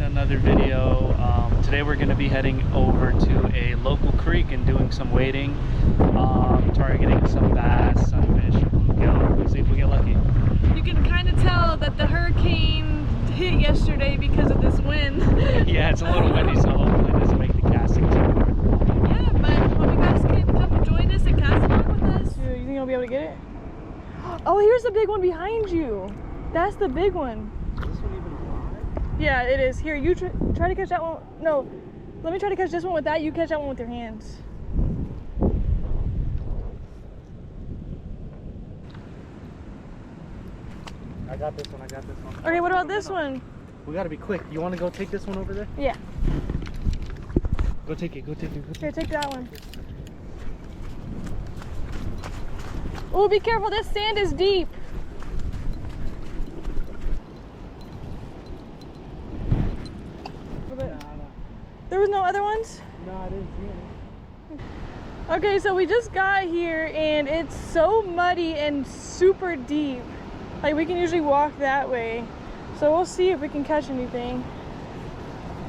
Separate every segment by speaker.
Speaker 1: another video. Today we're going to be heading over to a local creek and doing some wading, targeting some bass, sunfish, bluegill. We'll see if we get lucky.
Speaker 2: You can kind of tell that the hurricane hit yesterday because of this wind.
Speaker 1: Yeah, it's a little windy, so hopefully it doesn't make the casting too hard.
Speaker 2: Yeah, but hope you guys can come join us and cast along with us.
Speaker 3: Dude, you think I'll be able to get it? Oh, here's the big one behind you. That's the big one.
Speaker 1: Is this one even alive?
Speaker 3: Yeah, it is. Here, you try to catch that one. No, let me try to catch this one with that. You catch that one with your hands.
Speaker 1: I got this one,
Speaker 3: Okay, what about this one?
Speaker 1: We gotta be quick. You wanna go take this one over there?
Speaker 3: Yeah.
Speaker 1: Go take it, go take it, go take it.
Speaker 3: Here, take that one. Oh, be careful, this sand is deep. There was no other ones?
Speaker 1: No, I didn't see any.
Speaker 3: Okay, so we just got here and it's so muddy and super deep. Like, we can usually walk that way. So we'll see if we can catch anything.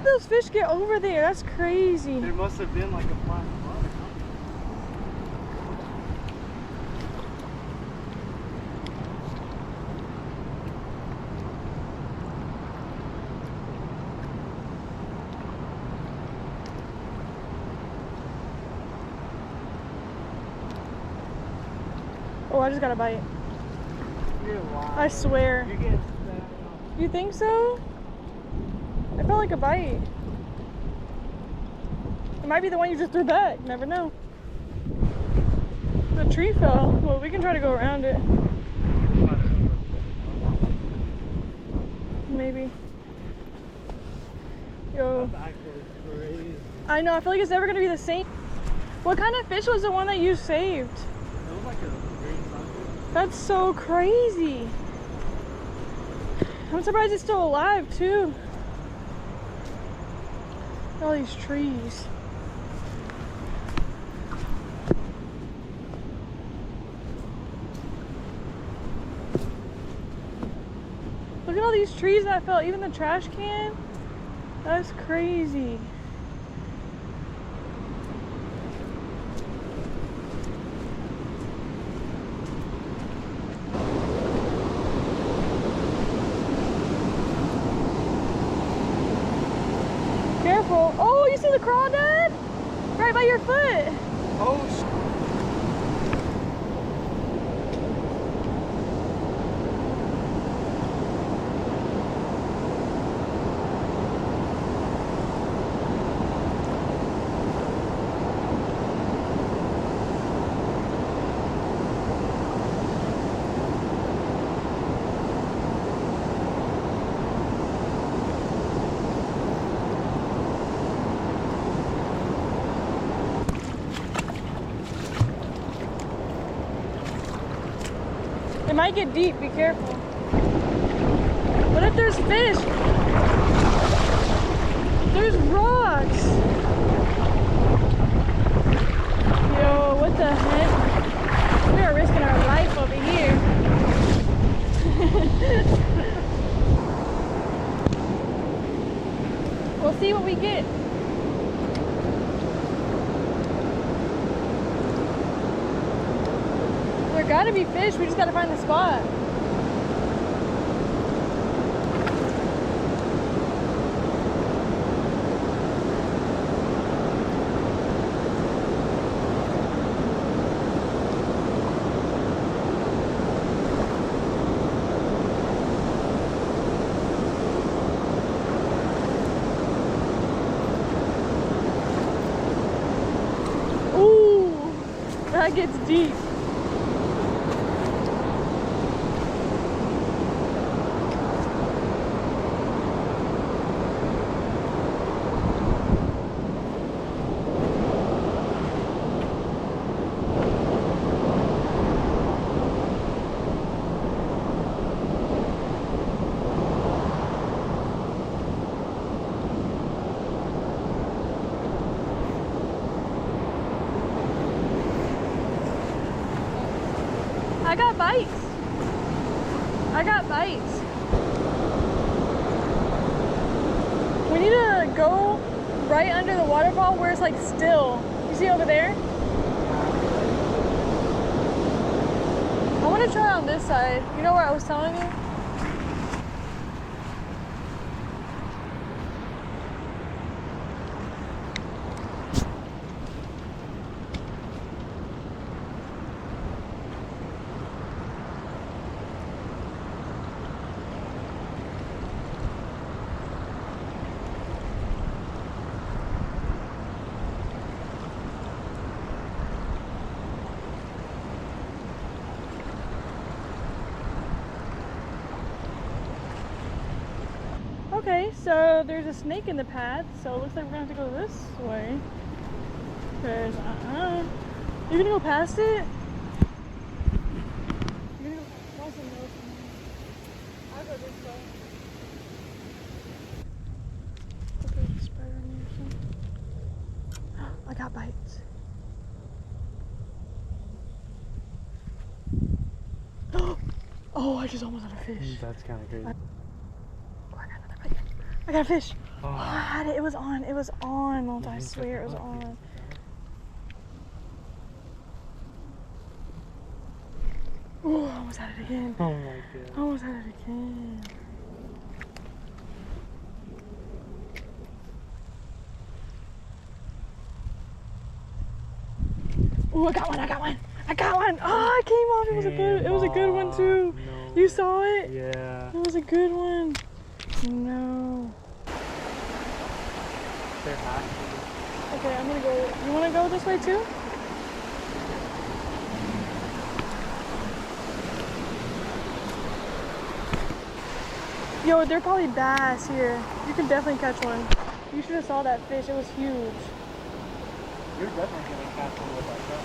Speaker 3: Those fish get over there, that's crazy.
Speaker 1: There must have been like a flat spot or something.
Speaker 3: Oh, I just got a bite.
Speaker 1: You're lying.
Speaker 3: I swear.
Speaker 1: You're getting spat on.
Speaker 3: You think so? I felt like a bite. It might be the one you just threw back. Never know. The tree fell. Well, we can try to go around it. Maybe. Yo.
Speaker 1: That's actually crazy.
Speaker 3: I know. I feel like it's never gonna be the same. What kind of fish was the one that you saved?
Speaker 1: It was like a green sunfish.
Speaker 3: That's so crazy. I'm surprised it's still alive too. All these trees. Look at all these trees that fell, even the trash can. That's crazy. Careful. Oh, you see the crawdad? Right by your foot.
Speaker 1: Oh,
Speaker 3: It might get deep, be careful. What if there's fish? There's rocks. Yo, what the heck? We are risking our life over here. We'll see what we get. There gotta be fish, we just gotta find the spot. Ooh, that gets deep. I got bites. I got bites. go right under the waterfall where it's like still. You see over there? I want to try on this side. You know where I was telling you? Okay, so there's a snake in the path, so it looks like we're gonna have to go this way. Cause you're gonna go past it? You're gonna go past it? I'll go this way. Okay, there's a spider on me or something. I got bites. Oh, I just almost had a fish.
Speaker 1: That's kind of crazy.
Speaker 3: I got a fish.
Speaker 1: Oh.
Speaker 3: Oh, I had it. It was on. It was on. Won't I swear it was on. Oh, I almost had it again.
Speaker 1: Oh my god.
Speaker 3: I almost had it again. Oh, I got one. I got one. I got one. Oh, it came off. It was a good. It was a good one too.
Speaker 1: No.
Speaker 3: You saw it?
Speaker 1: Yeah.
Speaker 3: It was a good one. No.
Speaker 1: They're hot.
Speaker 3: Okay, I'm gonna go. You wanna go this way too? Yo, they're probably bass here. You can definitely catch one. You should have saw that fish. It was huge.
Speaker 1: You're definitely gonna catch one with that truck.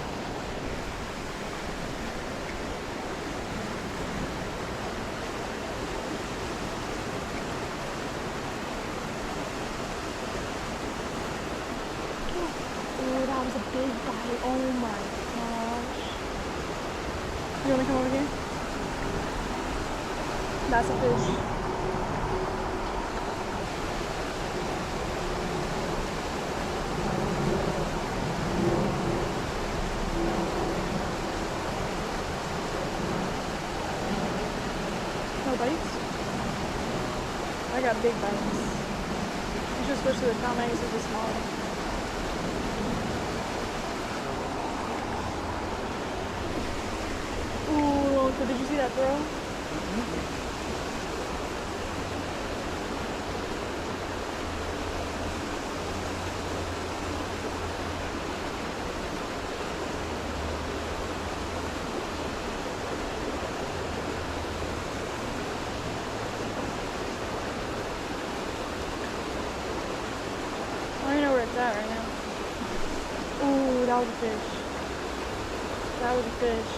Speaker 3: Oh, that was a big bite. Oh my gosh. You wanna come over here? That's a fish. No bites? I got big bites. You should switch to the comment. This is the smaller. Ooh, so did you see that throw? I don't know where it's at right now. Ooh, that was a fish. That was a fish.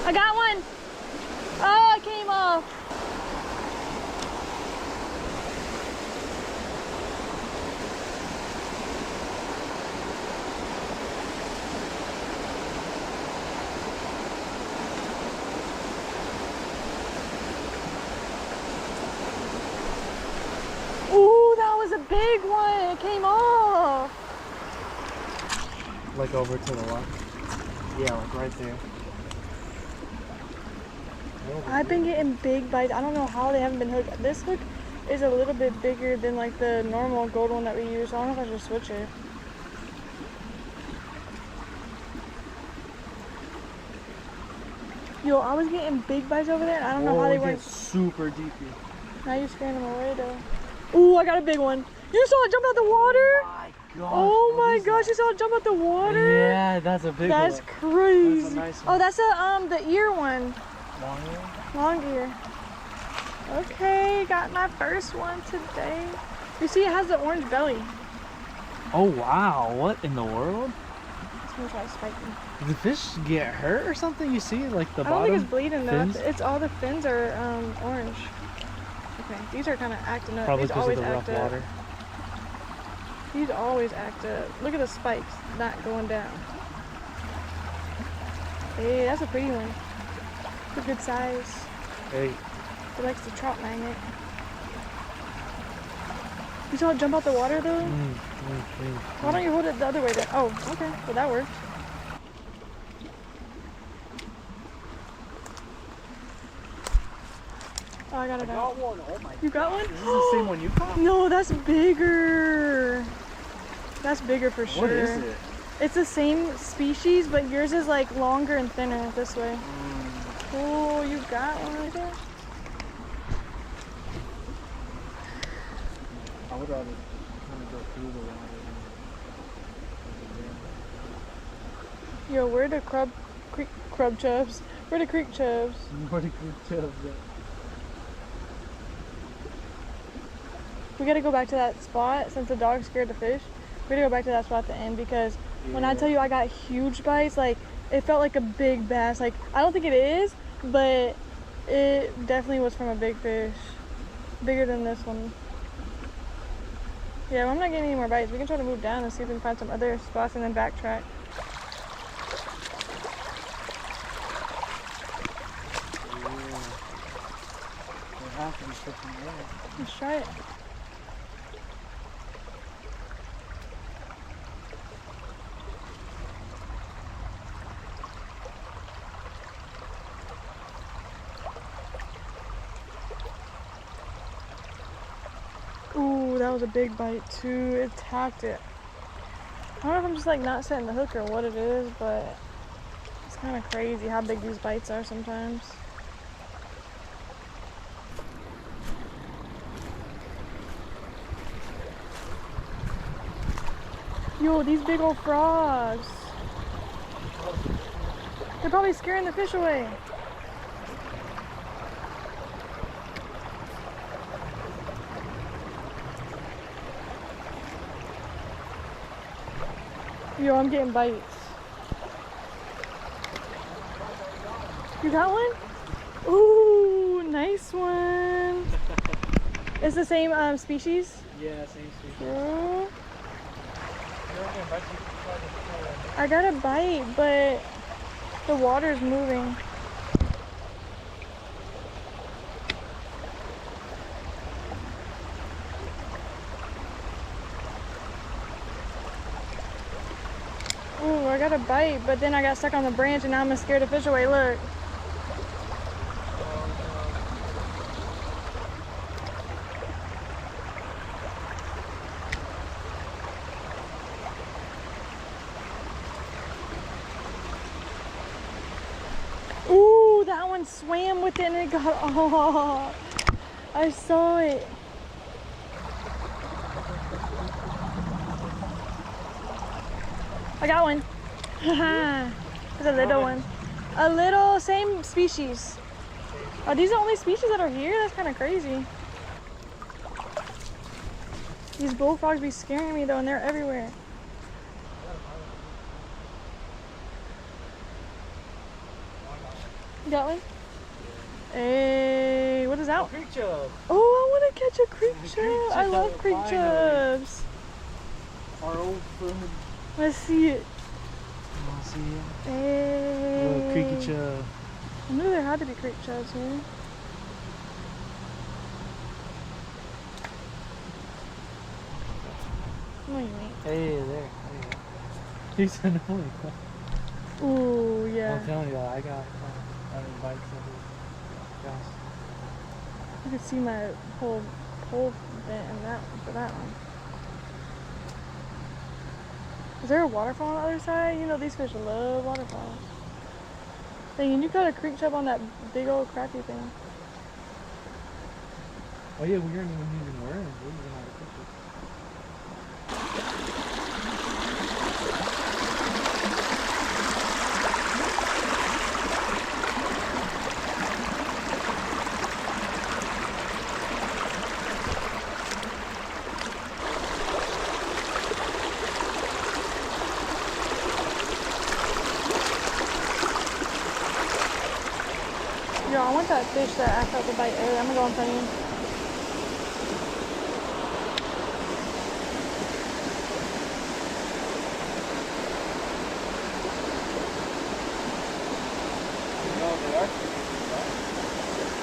Speaker 3: I got one. Oh, it came off. Ooh, that was a big one. It came off.
Speaker 1: Like over to the left. Yeah, like right there.
Speaker 3: I've been getting big bites. I don't know how they haven't been hooked. This hook is a little bit bigger than like the normal gold one that we use. So I don't know if I should switch it. Yo, I was getting big bites over there and I don't know how they weren't.
Speaker 1: Super deep.
Speaker 3: Now you're scaring them away though. Ooh, I got a big one. You saw it jump out the water? Oh my gosh, you saw it jump out the water?
Speaker 1: Yeah, that's a big one.
Speaker 3: That's crazy.
Speaker 1: That's a nice one.
Speaker 3: Oh, that's the ear one.
Speaker 1: Long ear?
Speaker 3: Long ear. Okay, got my first one today. You see, it has the orange belly.
Speaker 1: Oh wow, what in the world?
Speaker 3: It's gonna try to spike me.
Speaker 1: Did the fish get hurt or something? You see, like the
Speaker 3: I don't
Speaker 1: bottom
Speaker 3: think it's bleeding though.
Speaker 1: fins?
Speaker 3: It's all the fins are orange. Okay, these are kind of acting up.
Speaker 1: Probably
Speaker 3: These
Speaker 1: because of
Speaker 3: always
Speaker 1: the rough
Speaker 3: act up.
Speaker 1: water.
Speaker 3: These always act up. Look at the spikes not going down. Hey, that's a pretty one. It's a good size.
Speaker 1: Hey.
Speaker 3: He likes the trout magnet. You saw it jump out the water though? Why don't you hold it the other way then? Oh, okay. Well, that worked. Oh, I got it out.
Speaker 4: one. Oh my.
Speaker 3: You got one?
Speaker 4: Is this the same one you caught?
Speaker 3: No, that's bigger. That's bigger for sure.
Speaker 4: What is it?
Speaker 3: It's the same species, but yours is like longer and thinner this way. Oh, you got one right there?
Speaker 4: I would rather kind of go through the water.
Speaker 3: Yo, where the crab chubs? Where the creek chubs?
Speaker 4: What a good job.
Speaker 3: We gotta go back to that spot since the dog scared the fish. We gotta go back to that spot at the end because when I tell you I got huge bites, like it felt like a big bass. Like I don't think it is, but it definitely was from a big fish. Bigger than this one. Yeah, well, I'm not getting any more bites. We can try to move down and see if we can find some other spots and then backtrack.
Speaker 4: There has to be something there.
Speaker 3: Let's try it. Ooh, that was a big bite too. It tacked it. I don't know if I'm just like not setting the hook or what it is, but it's kind of crazy how big these bites are sometimes. Yo, these big old frogs. They're probably scaring the fish away. Yo, I'm getting bites. You got one? Ooh, nice one. It's the same species?
Speaker 4: Yeah, same species.
Speaker 3: Yeah. I got a bite, but the water's moving. Ooh, I got a bite, but then I got stuck on the branch and now I'm gonna scare the fish away. Look. Ooh, that one swam with it and it got off. I saw it. I got one. Haha. It's a little one. A little, same species. Are these the only species that are here? That's kind of crazy. These bullfrogs be scaring me though, and they're everywhere. You got one? Hey, what is that?
Speaker 4: Creek chub.
Speaker 3: Oh, I want to catch a creek chub.
Speaker 4: chub,
Speaker 3: I love creek
Speaker 4: finally.
Speaker 3: chubs.
Speaker 4: Our old friend.
Speaker 3: Let's see it.
Speaker 4: You want to see him?
Speaker 3: Hey.
Speaker 4: Little creaky chub.
Speaker 3: I knew there had to be creek chubs here. No, you ain't.
Speaker 4: Hey, there. He's annoying.
Speaker 3: Ooh, yeah.
Speaker 4: I'm telling you, I got bites of it. Gosh.
Speaker 3: You can see my whole pole bent in that one for that one. Is there a waterfall on the other side? You know these fish love waterfalls. Dang, and you caught a creek chub on that big old crappy thing.
Speaker 4: Oh yeah, we weren't even wearing it. We were gonna have a picture.
Speaker 3: Yo, I want that fish that I felt the bite earlier. I'm gonna go in front of you.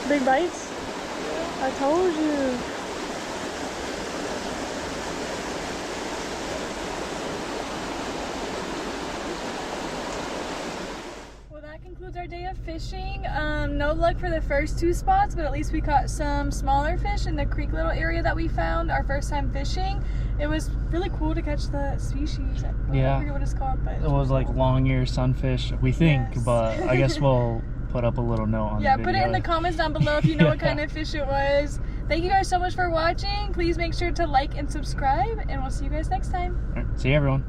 Speaker 3: Big bites? I told you. Well, that concludes our day of fishing. No luck for the first 2 spots, but at least we caught some smaller fish in the creek little area that we found our first time fishing. It was really cool to catch the species. I forget what it's called, but
Speaker 1: It was like long ear sunfish, we think,
Speaker 3: Yes.
Speaker 1: but I guess we'll put up a little note on the video.
Speaker 3: put it in the comments down below if you know what kind of fish it was. Thank you guys so much for watching. Please make sure to like and subscribe, and we'll see you guys next time.
Speaker 1: All right, see you everyone.